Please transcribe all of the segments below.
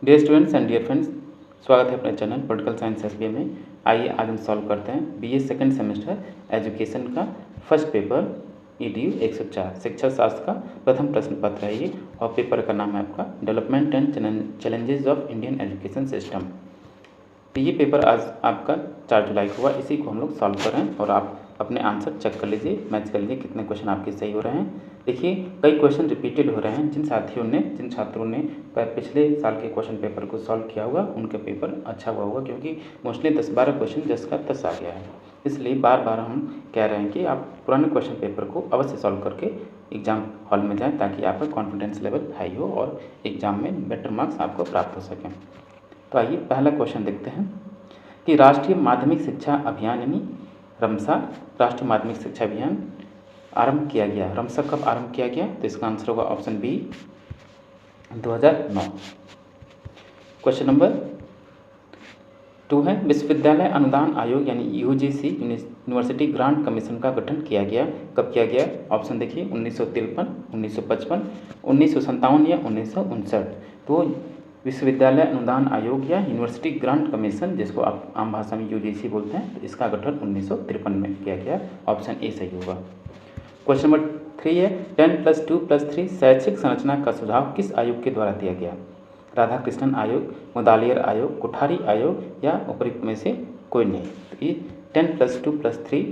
Dear students and dear friends, स्वागत है अपने चैनल पॉलिटिकल साइंस एसबीए में। आइए आज हम सॉल्व करते हैं बीए सेकंड सेमेस्टर एजुकेशन का फर्स्ट पेपर ईडीयू 104 शिक्षा शास्त्र का प्रथम प्रश्न पत्र है ये, और पेपर का नाम है आपका development and challenges of Indian education system. तो ये पेपर आज आपका 4 जुलाई को हुआ, इसी को हम लोग सॉल्व कर रहे हैं और आप अपने आंसर चेक कर लीजिए, मैच कर लीजिए कितने क्वेश्चन आपके सही हो रहे हैं। देखिए कई क्वेश्चन रिपीटेड हो रहे हैं। जिन छात्रों ने पिछले साल के क्वेश्चन पेपर को सॉल्व किया होगा उनका पेपर अच्छा हुआ होगा, क्योंकि मोस्टली 10-12 क्वेश्चन 10 का 10 आ गया है। इसलिए बार बार हम कह रहे हैं कि आप पुराने क्वेश्चन पेपर को अवश्य सॉल्व करके एग्ज़ाम हॉल में जाएँ, ताकि आपका कॉन्फिडेंस लेवल हाई हो और एग्ज़ाम में बेटर मार्क्स आपको प्राप्त हो सकें। तो आइए पहला क्वेश्चन देखते हैं कि राष्ट्रीय माध्यमिक शिक्षा अभियान यानी रमसा राष्ट्रीय माध्यमिक शिक्षा अभियान आरंभ किया गया। रमसा कब आरंभ किया गया? तो इसका आंसर होगा ऑप्शन बी 2009। क्वेश्चन नंबर 2 है विश्वविद्यालय अनुदान आयोग यानी यूजीसी यूनिवर्सिटी ग्रांट कमीशन का गठन किया गया। कब किया गया? ऑप्शन देखिए 1953, 1955, 1957 या 1959। तो विश्वविद्यालय अनुदान आयोग या यूनिवर्सिटी ग्रांट कमीशन, जिसको आप आम भाषा में यूजीसी बोलते हैं, तो इसका गठन 1953 में किया गया। ऑप्शन ए सही होगा। क्वेश्चन नंबर 3 है 10+2+3 शैक्षिक संरचना का सुझाव किस आयोग के द्वारा दिया गया? राधाकृष्णन आयोग, मुदालियर आयोग, कोठारी आयोग या उपयुक्त में से कोई नहीं। तो ये 10+2+3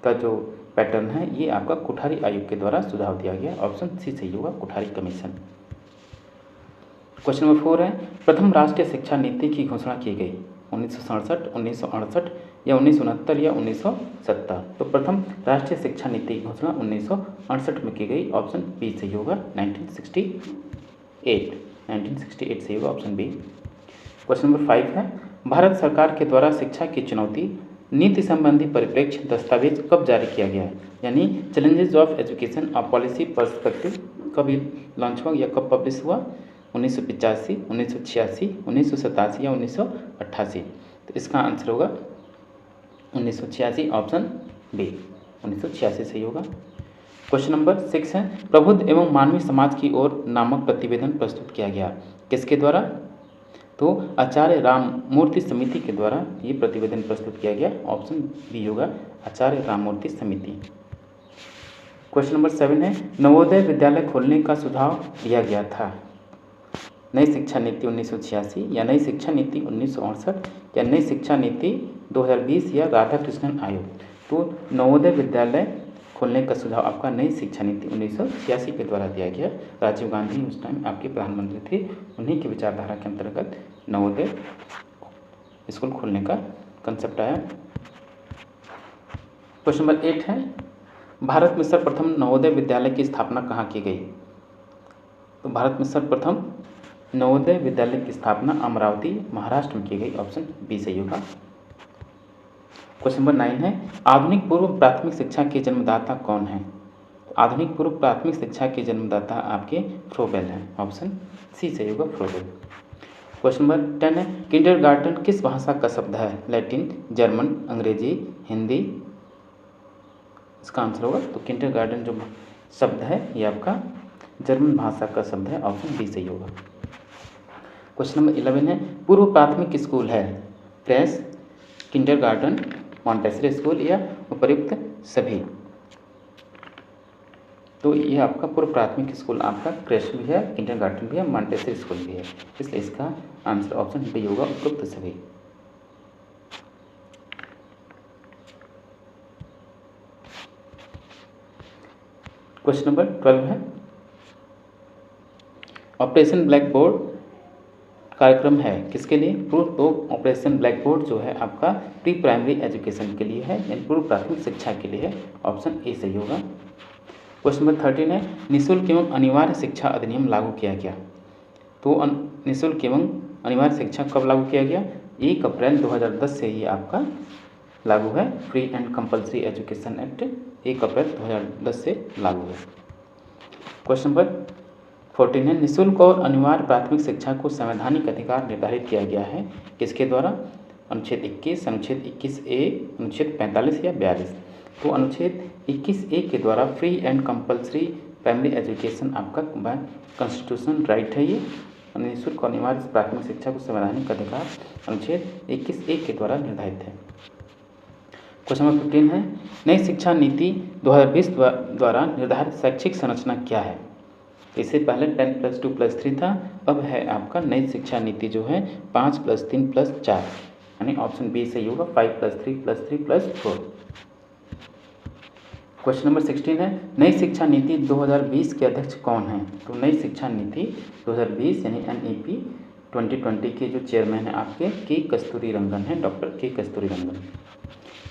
का जो पैटर्न है ये आपका कोठारी आयोग के द्वारा सुझाव दिया गया। ऑप्शन सी सही होगा, कोठारी कमीशन। क्वेश्चन नंबर 4 है प्रथम राष्ट्रीय शिक्षा नीति की घोषणा की गई 1967, 1968 या 1969 या 1970। तो प्रथम राष्ट्रीय शिक्षा नीति की घोषणा 1968 में की गई। ऑप्शन बी सही होगा, 1968 सही होगा, ऑप्शन बी। क्वेश्चन नंबर 5 है भारत सरकार के द्वारा शिक्षा की चुनौती नीति संबंधी परिप्रेक्ष्य दस्तावेज कब जारी किया गया? यानी challenges of education of policy perspective कब लॉन्च हुआ या कब पब्लिश हुआ? 1985, 1986, 1987 या 1988। तो इसका आंसर होगा 1986, ऑप्शन बी 1986 सही होगा। क्वेश्चन नंबर 6 है प्रबुद्ध एवं मानवीय समाज की ओर नामक प्रतिवेदन प्रस्तुत किया गया। किसके द्वारा? तो आचार्य राममूर्ति समिति के द्वारा ये प्रतिवेदन प्रस्तुत किया गया। ऑप्शन बी होगा, आचार्य राममूर्ति समिति। क्वेश्चन नंबर 7 है नवोदय विद्यालय खोलने का सुझाव दिया गया था। नई शिक्षा नीति 1986 या नई शिक्षा नीति 1968 या नई शिक्षा नीति 2020 या राधाकृष्णन आयोग। तो नवोदय विद्यालय खोलने का सुझाव आपका नई शिक्षा नीति 1986 के द्वारा दिया गया। राजीव गांधी उस टाइम आपके प्रधानमंत्री थे, उन्हीं की विचारधारा के अंतर्गत नवोदय स्कूल खोलने का कंसेप्ट आया। क्वेश्चन नंबर 8 है भारत में सर्वप्रथम नवोदय विद्यालय की स्थापना कहाँ की गई? तो भारत में सर्वप्रथम नवोदय विद्यालय की स्थापना अमरावती महाराष्ट्र में की गई। ऑप्शन बी सही होगा। क्वेश्चन नंबर 9 है आधुनिक पूर्व प्राथमिक शिक्षा के जन्मदाता कौन है? आधुनिक पूर्व प्राथमिक शिक्षा के जन्मदाता आपके फ्रोबेल हैं। ऑप्शन सी सही होगा, फ्रोबेल। क्वेश्चन नंबर 10 है किंडरगार्टन किस भाषा का शब्द है? लैटिन, जर्मन, अंग्रेजी, हिंदी। इसका आंसर होगा तो किंडरगार्टन जो शब्द है ये आपका जर्मन भाषा का शब्द है। ऑप्शन बी सही होगा। क्वेश्चन नंबर 11 है पूर्व प्राथमिक स्कूल है क्रेश, किंडरगार्टन, मॉन्टेसरी स्कूल या उपर्युक्त सभी। तो ये आपका पूर्व प्राथमिक स्कूल आपका क्रेश भी है, किंडरगार्टन भी है, मॉन्टेसरी स्कूल भी है, इसलिए इसका आंसर ऑप्शन बी होगा, उपर्युक्त सभी। क्वेश्चन नंबर 12 है ऑपरेशन ब्लैक बोर्ड कार्यक्रम है किसके लिए? तो ऑपरेशन ब्लैक बोर्ड जो है आपका प्री प्राइमरी एजुकेशन के लिए है, यानी पूर्व प्राथमिक शिक्षा के लिए है। ऑप्शन ए सही होगा। क्वेश्चन नंबर 13 है निःशुल्क एवं अनिवार्य शिक्षा अधिनियम लागू किया गया। तो निःशुल्क एवं अनिवार्य शिक्षा कब लागू किया गया? 1 अप्रैल 2010 से ही आपका लागू है। Free and compulsory education act 1 अप्रैल 2010 से लागू है। क्वेश्चन नंबर 14 है निःशुल्क और अनिवार्य प्राथमिक शिक्षा को संवैधानिक अधिकार निर्धारित किया गया है किसके द्वारा? अनुच्छेद 21, अनुच्छेद 21A, अनुच्छेद 45 या 42। तो अनुच्छेद 21A के द्वारा free and compulsory primary education आपका बाय कॉन्स्टिट्यूशन राइट है ये, निःशुल्क और अनिवार्य प्राथमिक शिक्षा को संवैधानिक अधिकार अनुच्छेद 21(1) के द्वारा निर्धारित है। क्वेश्चन नंबर 15 है, नई शिक्षा नीति 2020 द्वारा निर्धारित शैक्षिक संरचना क्या है? इससे पहले 10+2+3 था, अब है आपका नई शिक्षा नीति जो है 5+3+4, यानी ऑप्शन बी सही होगा 5+3+3+4। क्वेश्चन नंबर 16 है, नई शिक्षा नीति 2020 के अध्यक्ष कौन हैं? तो नई शिक्षा नीति 2020 यानी NEP 2020 के जो चेयरमैन हैं आपके के कस्तूरी रंगन हैं, डॉक्टर के कस्तूरी रंगन।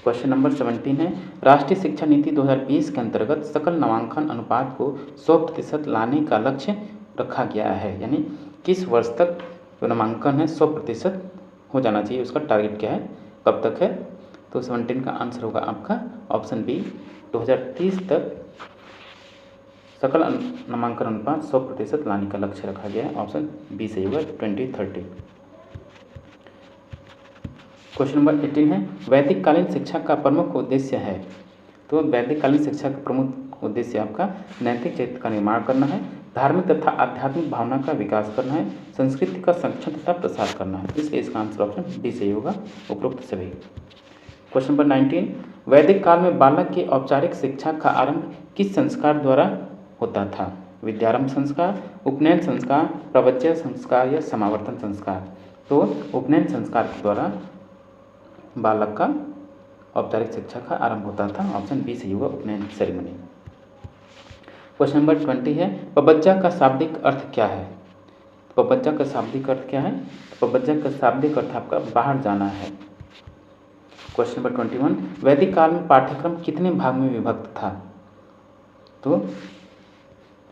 क्वेश्चन नंबर 17 है, राष्ट्रीय शिक्षा नीति 2020 के अंतर्गत सकल नामांकन अनुपात को 100% लाने का लक्ष्य रखा गया है, यानी किस वर्ष तक जो नामांकन है 100% हो जाना चाहिए, उसका टारगेट क्या है, कब तक है? तो 17 का आंसर होगा आपका ऑप्शन बी 2030 तक सकल नामांकन अनुपात 100% लाने का लक्ष्य रखा गया है, ऑप्शन बी सही होगा 2030। क्वेश्चन नंबर 18 है, वैदिक कालीन शिक्षा का प्रमुख उद्देश्य है? तो वैदिक कालीन शिक्षा का प्रमुख उद्देश्य आपका नैतिक चरित्र का निर्माण करना है, धार्मिक तथा आध्यात्मिक भावना का विकास करना है, संस्कृति का संरक्षण तथा प्रसार करना है, इसलिए इसका आंसर ऑप्शन डी सही होगा उपरोक्त सभी। क्वेश्चन नंबर 19, वैदिक काल में बालक की औपचारिक शिक्षा का आरंभ किस संस्कार द्वारा होता था? विद्यारंभ संस्कार, उपनयन संस्कार, प्रवचन संस्कार या समावर्तन संस्कार? तो उपनयन संस्कार के द्वारा बालक का औपचारिक शिक्षा का आरंभ होता था, ऑप्शन बी सही होगा उपनयन सेरेमनी। क्वेश्चन नंबर 20 है, पबज्जा का शाब्दिक अर्थ क्या है? पबज्जा का शाब्दिक अर्थ क्या है? पबज्जा का शाब्दिक अर्थ आपका बाहर जाना है। क्वेश्चन नंबर 21, वैदिक काल में पाठ्यक्रम कितने भाग में विभक्त था? तो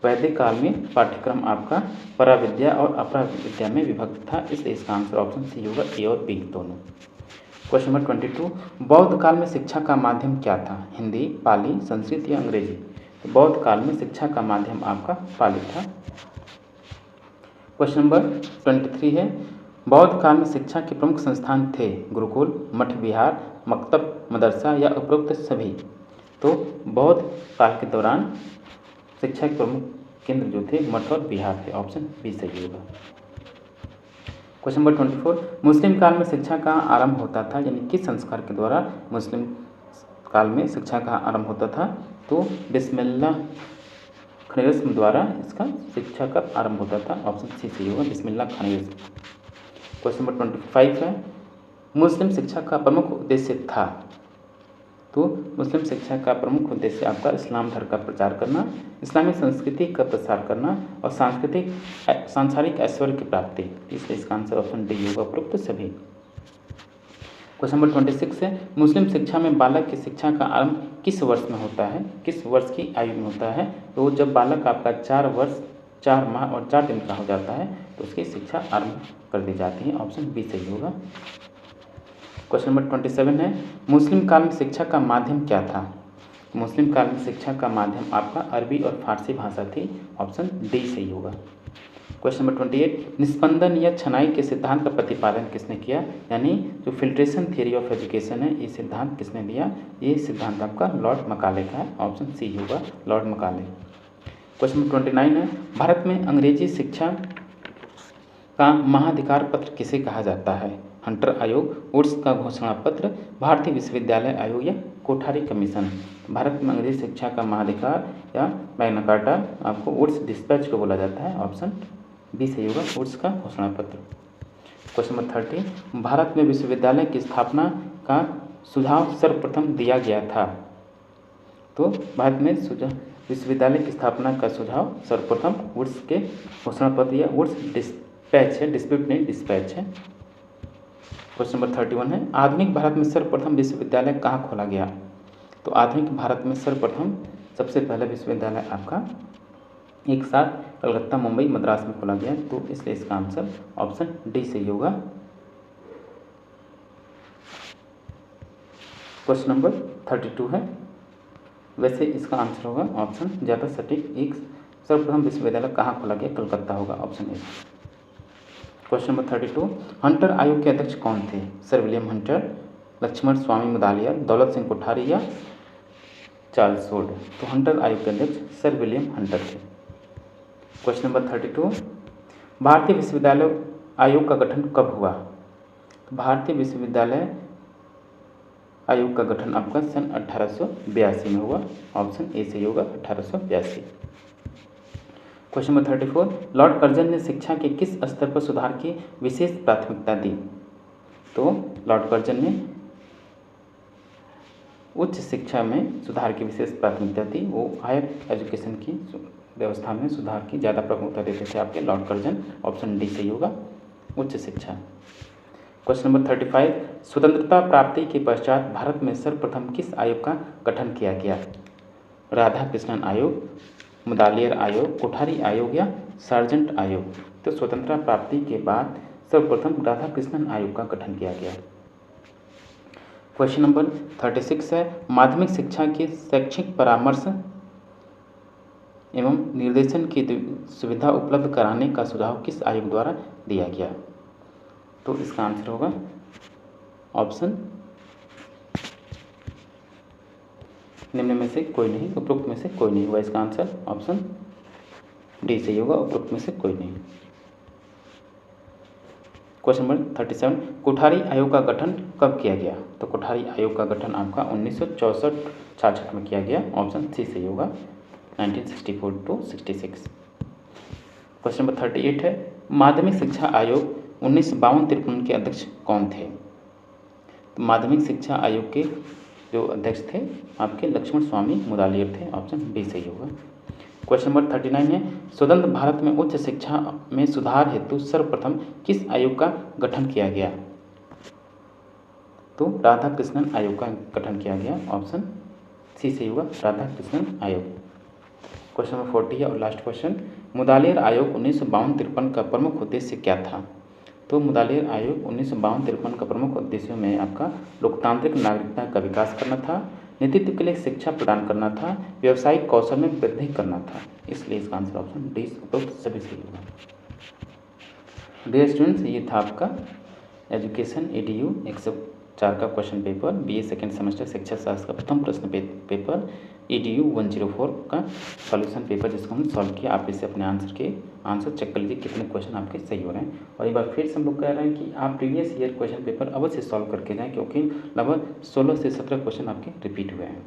वैदिक काल में पाठ्यक्रम आपका पराविद्या और अपराविद्या में विभक्त था, इसलिए इसका आंसर ऑप्शन सी होगा, ए और बी दोनों। क्वेश्चन नंबर 22, बौद्ध काल में शिक्षा का माध्यम क्या था? हिंदी, पाली, संस्कृत या अंग्रेजी? तो बौद्ध काल में शिक्षा का माध्यम आपका पाली था। क्वेश्चन नंबर 23 है, बौद्ध काल में शिक्षा के प्रमुख संस्थान थे? गुरुकुल, मठ विहार, मकतब, मदरसा या उपरोक्त सभी? तो बौद्ध काल के दौरान शिक्षा के प्रमुख केंद्र जो थे मठ और विहार थे, ऑप्शन बी सही होगा। क्वेश्चन नंबर 24, मुस्लिम काल में शिक्षा का आरंभ होता था, यानी किस संस्कार के द्वारा मुस्लिम काल में शिक्षा का आरंभ होता था? तो बिस्मिल्लाह खानी रस्म द्वारा इसका शिक्षा का आरंभ होता था, ऑप्शन सी सही होगा, बिस्मिल्लाह खानी रस्म। क्वेश्चन नंबर 25 है, मुस्लिम शिक्षा का प्रमुख उद्देश्य था? तो मुस्लिम शिक्षा का प्रमुख उद्देश्य आपका इस्लाम धर्म का प्रचार करना, इस्लामी संस्कृति का प्रसार करना और सांसारिक ऐश्वर्य की प्राप्ति, इसलिए इसका आंसर ऑप्शन डी होगा उपरोक्त सभी। क्वेश्चन नंबर 26 है, मुस्लिम शिक्षा में बालक की शिक्षा का आरंभ किस वर्ष में होता है? किस वर्ष की आयु में होता है? तो जब बालक आपका 4 वर्ष 4 माह और 4 दिन का हो जाता है तो उसकी शिक्षा आरंभ कर दी जाती है, ऑप्शन बी सही होगा। क्वेश्चन नंबर 27 है, मुस्लिम काल में शिक्षा का माध्यम क्या था? मुस्लिम काल में शिक्षा का माध्यम आपका अरबी और फारसी भाषा थी, ऑप्शन डी सही होगा। क्वेश्चन नंबर 28, निस्पंदन या छनाई के सिद्धांत का प्रतिपादन किसने किया? यानी जो फिल्ट्रेशन थियरी ऑफ एजुकेशन है, ये सिद्धांत किसने दिया? ये सिद्धांत आपका लॉर्ड मकाले का है, ऑप्शन सी होगा लॉर्ड मकाले। क्वेश्चन नंबर 29 है, भारत में अंग्रेजी शिक्षा का महाधिकार पत्र किसे कहा जाता है? हंटर आयोग, वुड्स का घोषणा पत्र, भारतीय विश्वविद्यालय आयोग या कोठारी कमीशन? भारत में अंग्रेजी शिक्षा का महाधिकार या मैग्ना कार्टा आपको वुड्स डिस्पैच को बोला जाता है, ऑप्शन बी सही होगा, वुड्स का घोषणा पत्र। क्वेश्चन नंबर 30, भारत में विश्वविद्यालय की स्थापना का सुझाव सर्वप्रथम दिया गया था? तो भारत में विश्वविद्यालय की स्थापना का सुझाव सर्वप्रथम वुड्स के घोषणा पत्र या वुड्स डिस्पैच है, डिस्प्यूट नहीं डिस्पैच है। क्वेश्चन नंबर 31 है, आधुनिक भारत में सर्वप्रथम विश्वविद्यालय कहाँ खोला गया? तो आधुनिक भारत में सर्वप्रथम सबसे पहला विश्वविद्यालय आपका एक साथ कलकत्ता, मुंबई, मद्रास में खोला गया, तो इसलिए इसका आंसर ऑप्शन डी सही होगा। क्वेश्चन नंबर 32 है, वैसे इसका आंसर होगा ऑप्शन ज़्यादा सटीक, एक सर्वप्रथम विश्वविद्यालय कहाँ खोला गया? कलकत्ता होगा, option A. Question number 32, Hunter आयोग के अध्यक्ष कौन थे? सर विलियम हंटर, लक्ष्मण स्वामी मुदालिया, दौलत सिंह कोठारी या चार्ल्स वुड? तो हंटर आयोग के अध्यक्ष सर विलियम हंटर थे। क्वेश्चन नंबर 32, भारतीय विश्वविद्यालय आयोग का गठन कब हुआ? तो भारतीय विश्वविद्यालय आयोग का गठन आपका सन 1882 में हुआ। ऑप्शन ए सही होगा 1882। क्वेश्चन नंबर 34, लॉर्ड कर्जन ने शिक्षा के किस स्तर पर सुधार की विशेष प्राथमिकता दी? तो लॉर्ड कर्जन ने उच्च शिक्षा में सुधार की विशेष प्राथमिकता दी। वो हायर एजुकेशन की व्यवस्था में सुधार की ज़्यादा प्रमुखता देते थे आपके लॉर्ड कर्जन। ऑप्शन डी सही होगा उच्च शिक्षा। क्वेश्चन नंबर 35, स्वतंत्रता प्राप्ति के पश्चात भारत में सर्वप्रथम किस आयोग का गठन किया गया? राधा कृष्णन आयोग, मुदालियर आयोग, कोठारी आयोग या सार्जेंट आयोग? तो स्वतंत्रता प्राप्ति के बाद सर्वप्रथम राधा कृष्णन आयोग का गठन किया गया। क्वेश्चन नंबर 36 है, माध्यमिक शिक्षा के शैक्षिक परामर्श एवं निर्देशन की सुविधा उपलब्ध कराने का सुझाव किस आयोग द्वारा दिया गया? तो इसका आंसर होगा ऑप्शन निम्न में से कोई नहीं, उपरोक्त में से कोई नहीं होगा। इसका आंसर ऑप्शन डी सही होगा, उपरोक्त में से कोई नहीं। क्वेश्चन नंबर 37, कोठारी आयोग का गठन कब किया गया? तो कोठारी आयोग का गठन आपका 1964-66 में किया गया। ऑप्शन सी सही होगा 1964 to 66। क्वेश्चन नंबर 38 है, माध्यमिक शिक्षा आयोग 1952-53 के अध्यक्ष कौन थे? तो माध्यमिक शिक्षा आयोग के जो अध्यक्ष थे आपके लक्ष्मण स्वामी मुदालियर थे। ऑप्शन बी सही होगा। क्वेश्चन नंबर 39 है, स्वतंत्र भारत में उच्च शिक्षा में सुधार हेतु सर्वप्रथम किस आयोग का गठन किया गया? तो राधा कृष्णन आयोग का गठन किया गया। ऑप्शन सी सही होगा राधा कृष्णन आयोग। क्वेश्चन नंबर 40 है और लास्ट क्वेश्चन, मुदालियर आयोग 1952-53 का प्रमुख उद्देश्य क्या था? तो मुदालियर आयोग 1952-53 का प्रमुख उद्देश्यों में आपका लोकतांत्रिक नागरिकता का विकास करना था, नेतृत्व के लिए शिक्षा प्रदान करना था, व्यावसायिक कौशल में वृद्धि करना था। इसलिए इसका आंसर ऑप्शन डी उपरोक्त सभी सही होगा। डियर स्टूडेंट्स, ये था आपका एजुकेशन EDU 104 का question paper, BA second semester शिक्षा शास्त्र का प्रथम प्रश्न पेपर EDU 104 का सॉल्यूशन पेपर, जिसको हम सॉल्व किया। आप इसे अपने आंसर चेक कर लीजिए कितने क्वेश्चन आपके सही हो रहे हैं। और एक बार फिर से हम लोग कह रहे हैं कि आप प्रीवियस ईयर क्वेश्चन पेपर अवश्य सॉल्व करके जाएँ, क्योंकि लगभग 16 से 17 क्वेश्चन आपके रिपीट हुए हैं।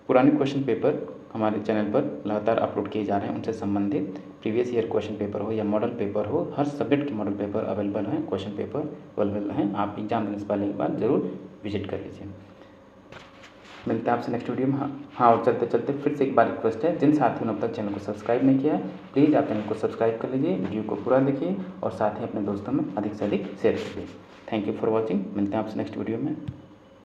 पुराने क्वेश्चन पेपर हमारे चैनल पर लगातार अपलोड किए जा रहे हैं, उनसे संबंधित प्रीवियस ईयर क्वेश्चन पेपर हो या मॉडल पेपर हो, हर सब्जेक्ट के मॉडल पेपर अवेलेबल हैं, क्वेश्चन पेपर अवेलेबल हैं। आप एग्जाम देने से पहले एक बार जरूर विजिट कर लीजिए। मिलते हैं आपसे नेक्स्ट वीडियो में। हाँ, और चलते चलते फिर से एक बार रिक्वेस्ट है, जिन साथियों ने अब तक चैनल को सब्सक्राइब नहीं किया है, प्लीज़ आप चैनल को सब्सक्राइब कर लीजिए, वीडियो को पूरा देखिए और साथ ही अपने दोस्तों में अधिक से अधिक शेयर कीजिए। Thank you for watching. मिलते हैं आपसे नेक्स्ट वीडियो में।